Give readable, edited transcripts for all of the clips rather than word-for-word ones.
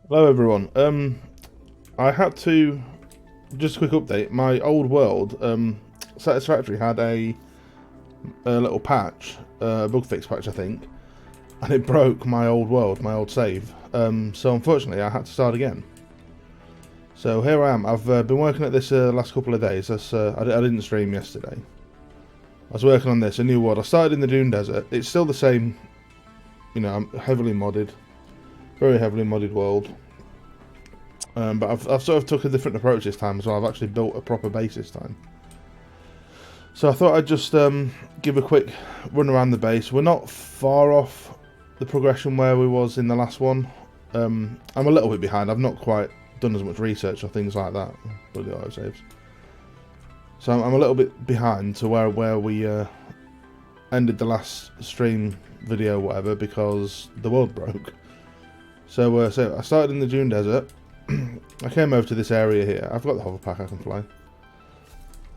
Hello everyone. I had to just a quick update. My old world, Satisfactory had a little patch, a bug fix patch, I think, and it broke my old world, my old save. So unfortunately, I had to start again. So here I am. I've been working at this last couple of days. I didn't stream yesterday. I was working on this, a new world. I started in the Dune Desert. It's still the same, I'm heavily modded, very heavily modded world. But I've sort of took a different approach this time as well. I've actually built a proper base this time. So I thought I'd just give a quick run around the base. We're not far off the progression where we was in the last one. I'm a little bit behind. I've not quite done as much research or things like that. But the autosaves. So I'm a little bit behind to where we ended the last stream video, whatever, because the world broke. So I started in the Dune Desert. I came over to this area here. I've got the hover pack, I can fly.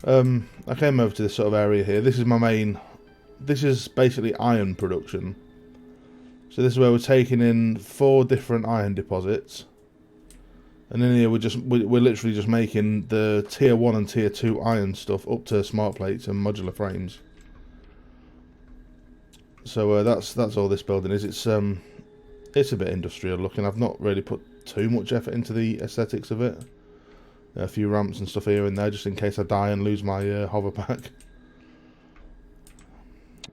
I came over to this sort of area here. This is my main. This is basically iron production. So this is where we're taking in 4 different iron deposits, and in here we're literally just making the tier 1 and tier 2 iron stuff up to smart plates and modular frames. So that's all this building is. It's a bit industrial looking. I've not really put too much effort into the aesthetics of it. A few ramps and stuff here and there just in case I die and lose my hover pack.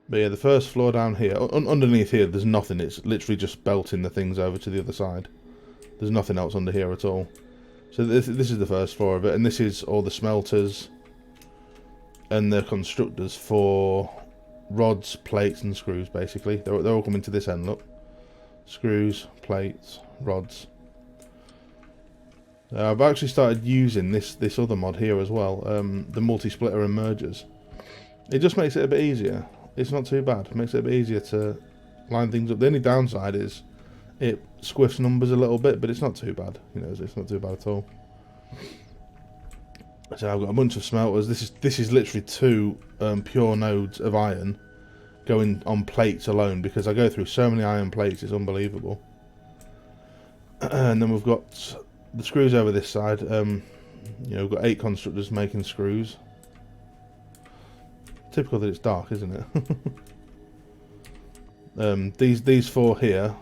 But yeah, the first floor down here, underneath here there's nothing. It's literally just belting the things over to the other side. There's nothing else under here at all. So this is the first floor of it, and this is all the smelters and the constructors for rods, plates and screws basically. They're all coming to this end, look. Screws, plates, rods. I've actually started using this other mod here as well, the multi-splitter and mergers. It just makes it a bit easier. It's not too bad. It makes it a bit easier to line things up. The only downside is it squiffs numbers a little bit, but it's not too bad. It's not too bad at all. So I've got a bunch of smelters. This is literally 2 pure nodes of iron going on plates alone, because I go through so many iron plates, it's unbelievable. And then we've got the screws over this side. We've got 8 constructors making screws. Typical that it's dark, isn't it? These 4 here,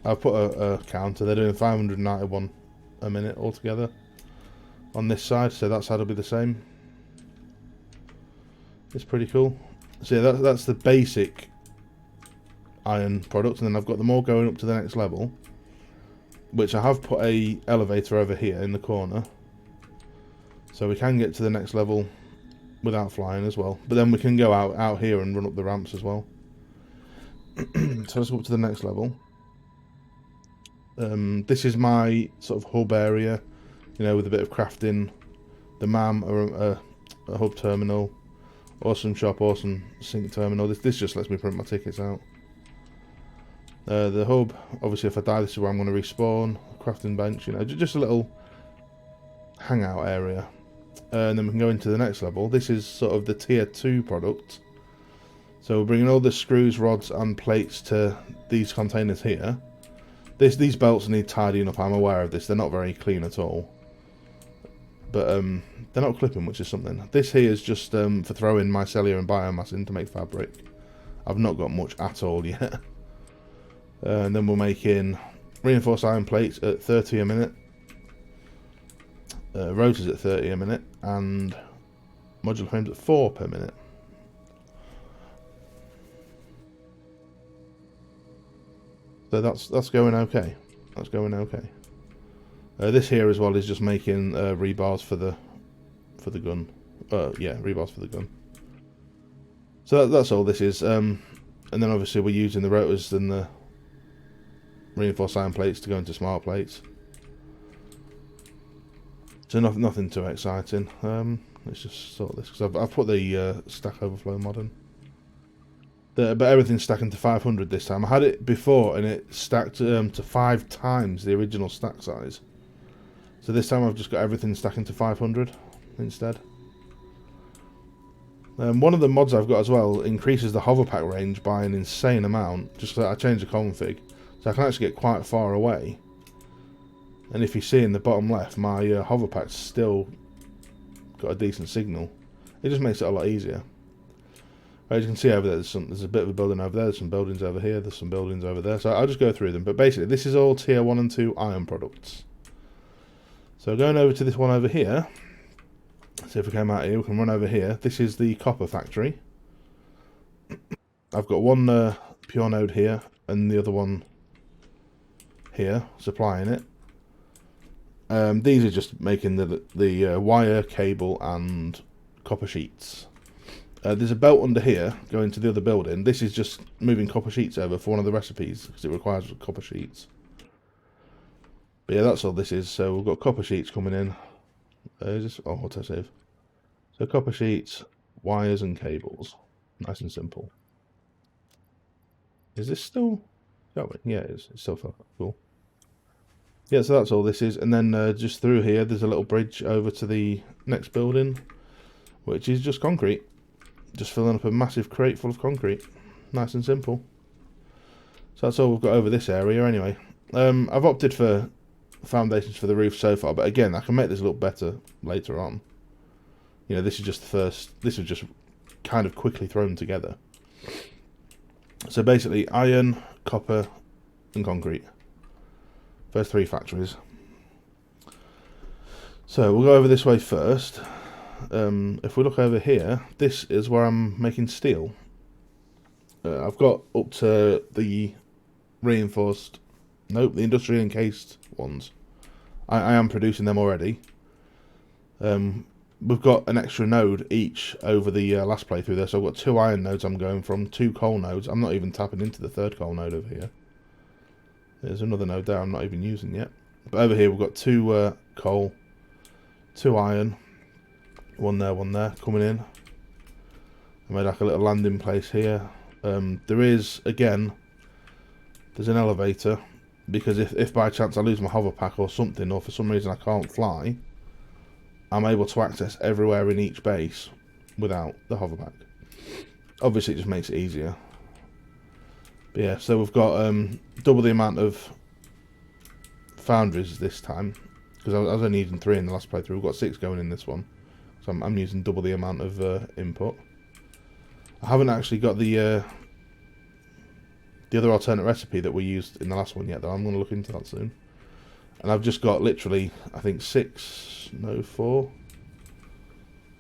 I've put a counter. They're doing 591 a minute altogether on this side, so that side will be the same. It's pretty cool. So yeah, that's the basic iron product, and then I've got them all going up to the next level, which I have put a elevator over here in the corner, so we can get to the next level without flying as well. But then we can go out here and run up the ramps as well. So let's go up to the next level. This is my sort of hub area, with a bit of crafting, the MAM, a hub terminal, awesome shop, awesome sync terminal. This just lets me print my tickets out. The hub, obviously if I die this is where I'm going to respawn. Crafting bench, just a little hangout area. And then we can go into the next level. This is sort of the tier 2 product. So we're bringing all the screws, rods and plates to these containers here. These belts need tidying up, I'm aware of this. They're not very clean at all. But they're not clipping, which is something. This here is just for throwing mycelia and biomass in to make fabric. I've not got much at all yet. And then we're making reinforced iron plates at 30 a minute. Rotors at 30 a minute. And modular frames at 4 per minute. So that's going okay. That's going okay. This here as well is just making rebars for the gun. Yeah, rebars for the gun. So that's all this is. And then obviously we're using the rotors and the reinforced iron plates to go into smart plates. So nothing too exciting. Let's just sort this because I've put the Stack Overflow mod in. But everything's stacking to 500 this time. I had it before and it stacked to 5 times the original stack size. So this time I've just got everything stacking to 500 instead. One of the mods I've got as well increases the hover pack range by an insane amount. Just so I changed the config, so I can actually get quite far away And if you see in the bottom left, my hover pack's still got a decent signal. It just makes it a lot easier. As you can see over there, there's a bit of a building over there, there's some buildings over here, there's some buildings over there. So I'll just go through them. But basically, this is all tier 1 and 2 iron products. So going over to this one over here, so if we came out here, we can run over here. This is the copper factory. I've got one pure node here, and the other one here, supplying it. These are just making the wire, cable, and copper sheets. There's a belt under here going to the other building. This is just moving copper sheets over for one of the recipes because it requires copper sheets. But yeah, that's all this is. So we've got copper sheets coming in. Autosave. So copper sheets, wires, and cables. Nice and simple. Is this still going? Yeah, it is. It's still cool. Yeah, so that's all this is. And then just through here, there's a little bridge over to the next building, which is just concrete. Just filling up a massive crate full of concrete. Nice and simple. So that's all we've got over this area anyway. I've opted for foundations for the roof so far, but again, I can make this look better later on. You know, this is just the first. This was just kind of quickly thrown together. So basically, iron, copper, and concrete. First 3 factories. So we'll go over this way first. If we look over here, this is where I'm making steel. I've got up to the reinforced, the industrially encased ones. I am producing them already. We've got an extra node each over the last playthrough there, so I've got 2 iron nodes I'm going from, 2 coal nodes. I'm not even tapping into the 3rd coal node over here. There's another node there I'm not even using yet. But over here we've got 2 coal, 2 iron, one there, coming in. I made like a little landing place here. There is, again, there's an elevator, because if by chance I lose my hover pack or something, or for some reason I can't fly, I'm able to access everywhere in each base without the hover pack. Obviously it just makes it easier. But yeah, so we've got double the amount of foundries this time, because I was only using 3 in the last playthrough. We've got 6 going in this one, so I'm using double the amount of input. I haven't actually got the other alternate recipe that we used in the last one yet, though. I'm going to look into that soon. And I've just got literally, I think 4.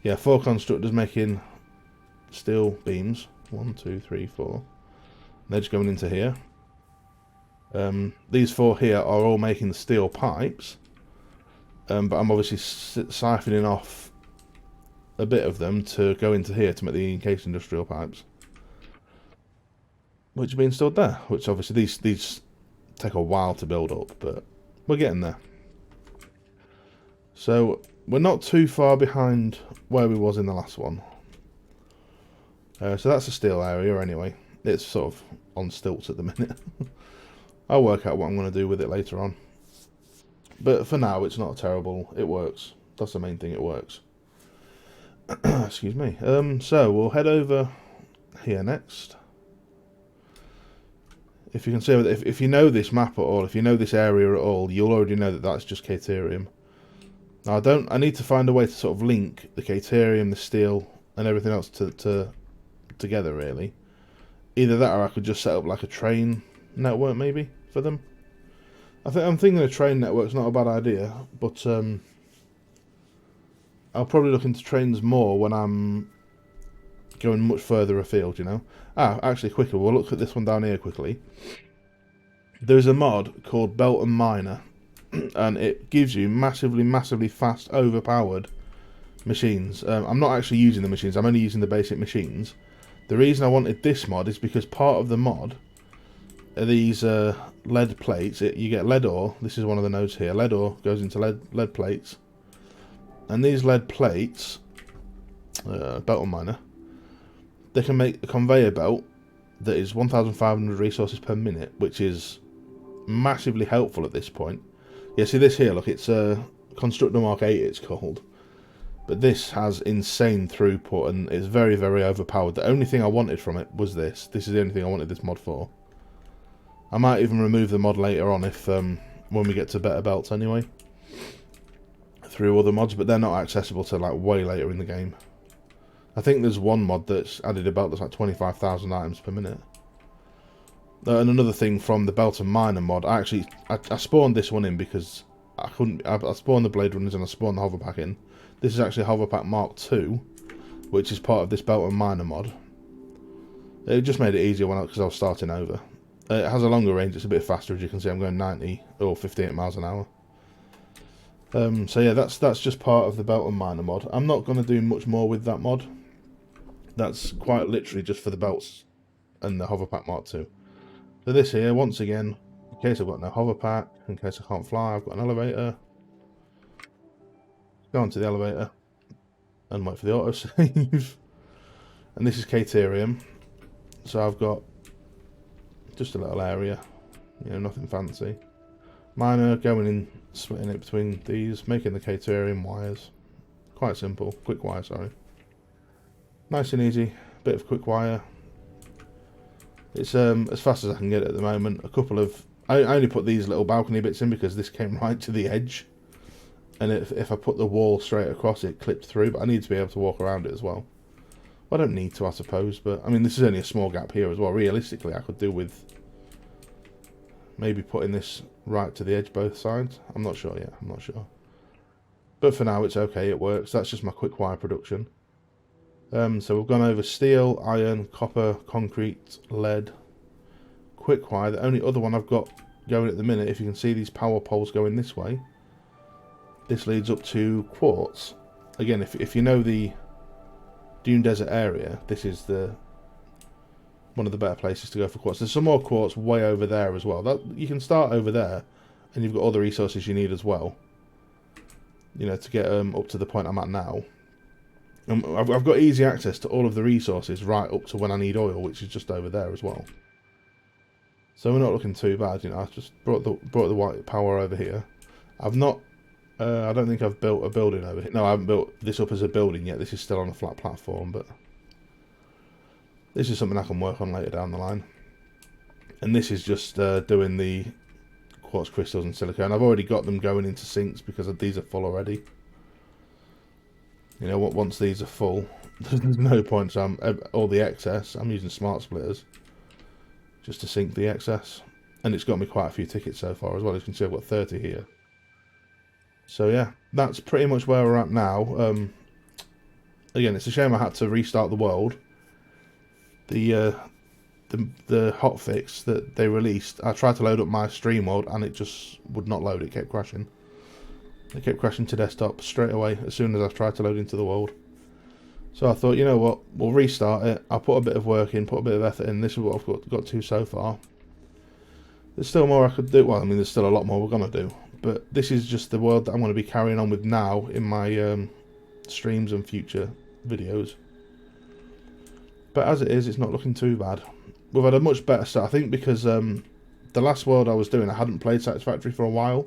Yeah, 4 constructors making steel beams. 1, 2, 3, 4. They're just going into here. These 4 here are all making steel pipes. But I'm obviously siphoning off a bit of them to go into here to make the encased industrial pipes, which will be installed there. Which obviously these take a while to build up, but we're getting there. So we're not too far behind where we was in the last one. So that's the steel area anyway. It's sort of on stilts at the minute. I'll work out what I'm going to do with it later on. But for now, it's not terrible. It works. That's the main thing. It works. Excuse me. So we'll head over here next. If you can see, if you know this map at all, if you know this area at all, you'll already know that that's just Caterium. Now I need to find a way to sort of link the Caterium, the steel, and everything else together really. Either that, or I could just set up like a train network maybe for them. I'm thinking a train network's not a bad idea, but I'll probably look into trains more when I'm going much further afield, you know. Actually, quickly, we'll look at this one down here quickly. There's a mod called Belt and Miner, and it gives you massively fast, overpowered machines. I'm not actually using the machines, I'm only using the basic machines. The reason I wanted this mod is because part of the mod are these lead plates. You get lead ore. This is one of the nodes here. Lead ore goes into lead plates. And these lead plates, belt and miner, they can make a conveyor belt that is 1,500 resources per minute, which is massively helpful at this point. Yeah, see this here, look, it's a Constructor Mark 8 it's called. But this has insane throughput and it's very overpowered. The only thing I wanted from it was this. This is the only thing I wanted this mod for. I might even remove the mod later on if when we get to better belts anyway, through other mods, but they're not accessible till like way later in the game. I think there's one mod that's added a belt that's like 25,000 items per minute. And another thing from the Belt and Miner mod, I spawned this one in because I spawned the Blade Runners and I spawned the Hoverpack in. This is actually Hoverpack Mark II, which is part of this Belt and Miner mod. It just made it easier because I was starting over. It has a longer range, it's a bit faster, as you can see. I'm going 90 or 58 miles an hour. So yeah, that's just part of the Belt and Miner mod. I'm not going to do much more with that mod. That's quite literally just for the belts and the Hoverpack Mark II. So this here, once again, in case I've got no Hoverpack, in case I can't fly, I've got an elevator. Go onto the elevator and wait for the autosave. And this is Caterium. So I've got just a little area, you know, nothing fancy. Miner, going in, splitting it between these, making the Caterium wires. Quite simple, quick wire, sorry. Nice and easy, bit of quick wire. It's as fast as I can get it at the moment. I only put these little balcony bits in because this came right to the edge. And if I put the wall straight across, it clipped through, but I need to be able to walk around it as well. I don't need to, I suppose, but I mean, this is only a small gap here as well. Realistically, I could do with maybe putting this right to the edge both sides. I'm not sure yet, I'm not sure. But for now, it's okay, it works. That's just my quick wire production. So we've gone over steel, iron, copper, concrete, lead, quick wire. The only other one I've got going at the minute, if you can see these power poles going this way, this leads up to quartz. Again, if you know the Dune Desert area, this is one of the better places to go for quartz. There's some more quartz way over there as well. You can start over there, and you've got all the resources you need as well. You know, to get up to the point I'm at now. I've got easy access to all of the resources right up to when I need oil, which is just over there as well. So we're not looking too bad, you know. I've just brought the white power over here. I've not. I don't think I've built a building over here. No, I haven't built this up as a building yet. This is still on a flat platform, but this is something I can work on later down the line. And this is just doing the quartz crystals and silicone. I've already got them going into sinks because these are full already. You know, once these are full, there's no point. So all the excess, I'm using smart splitters just to sink the excess. And it's got me quite a few tickets so far as well. As you can see, I've got 30 here. So yeah, that's pretty much where we're at now. Again, it's a shame I had to restart the world. The hotfix that they released, I tried to load up my stream world and it just would not load. It kept crashing. It kept crashing to desktop straight away as soon as I tried to load into the world. So I thought, you know what, we'll restart it. I'll put a bit of work in, put a bit of effort in. This is what I've got to so far. There's still more I could do. Well, I mean, there's still a lot more we're going to do. But this is just the world that I'm going to be carrying on with now in my streams and future videos. But as it is, it's not looking too bad. We've had a much better start, I think, because the last world I was doing, I hadn't played Satisfactory for a while.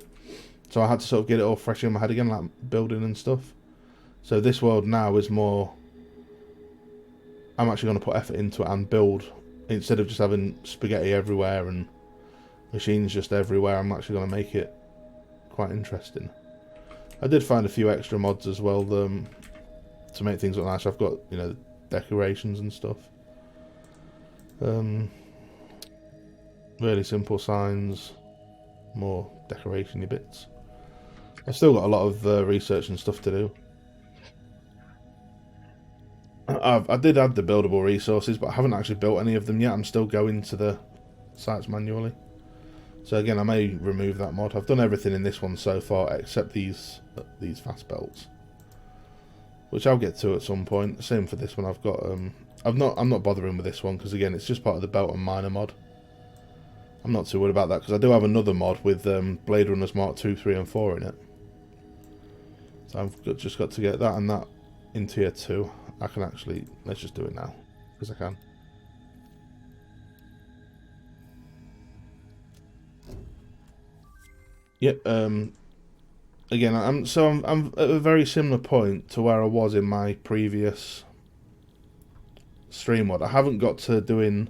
So I had to sort of get it all fresh in my head again, like building and stuff. So this world now is more... I'm actually going to put effort into it and build. Instead of just having spaghetti everywhere and machines just everywhere, I'm actually going to make it quite interesting. I did find a few extra mods as well to make things look nice. I've got, you know, decorations and stuff. Really simple signs. More decoration-y bits. I've still got a lot of research and stuff to do. I did add the buildable resources, but I haven't actually built any of them yet. I'm still going to the sites manually. So again, I may remove that mod. I've done everything in this one so far except these fast belts, which I'll get to at some point. Same for this one. I've got I'm not bothering with this one because again, it's just part of the Belt and Miner mod. I'm not too worried about that because I do have another mod with Blade Runners Mark 2, 3 and 4 in it. So I've just got to get that and that in tier 2. I can actually, let's just do it now because I can. Yep. Again, I'm at a very similar point to where I was in my previous stream mod. I haven't got to doing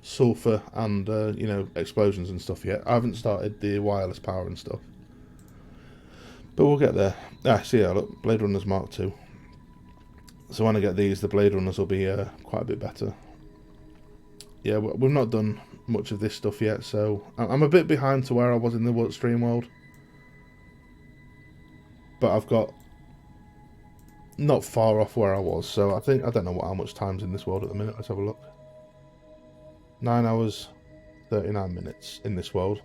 sulfur and you know, explosions and stuff yet. I haven't started the wireless power and stuff, but we'll get there. Ah, see, yeah, look, Blade Runners Mark II. So when I get these, the Blade Runners will be quite a bit better. Yeah, we've not done much of this stuff yet, so I'm a bit behind to where I was in the stream world, but I've got not far off where I was. So I don't know how much time's in this world at the minute. Let's have a look. 9 hours, 39 minutes in this world.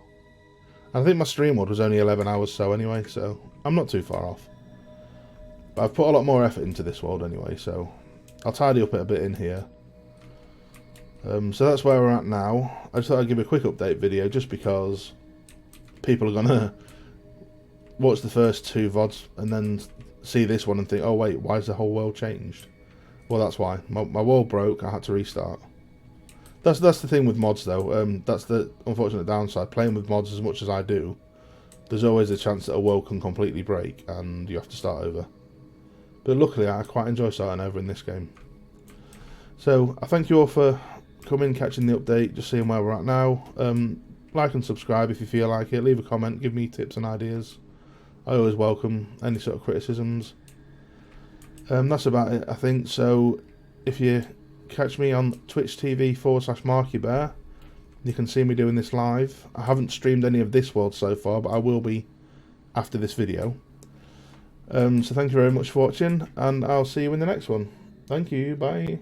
And I think my stream world was only 11 hours so anyway, so I'm not too far off. But I've put a lot more effort into this world anyway, so I'll tidy up it a bit in here. So that's where we're at now. I just thought I'd give a quick update video just because people are going to watch the first 2 VODs and then see this one and think, oh wait, why has the whole world changed? Well, that's why. My world broke, I had to restart. That's the thing with mods though. That's the unfortunate downside. Playing with mods as much as I do, there's always a chance that a world can completely break and you have to start over. But luckily I quite enjoy starting over in this game. So I thank you all for coming, catching the update, just seeing where we're at now. Like and subscribe if you feel like it. Leave a comment, give me tips and ideas. I always welcome any sort of criticisms. That's about it, I think. So if you catch me on Twitch TV/MarkyBear, you can see me doing this live. I haven't streamed any of this world so far, but I will be after this video. So thank you very much for watching, and I'll see you in the next one. Thank you, bye.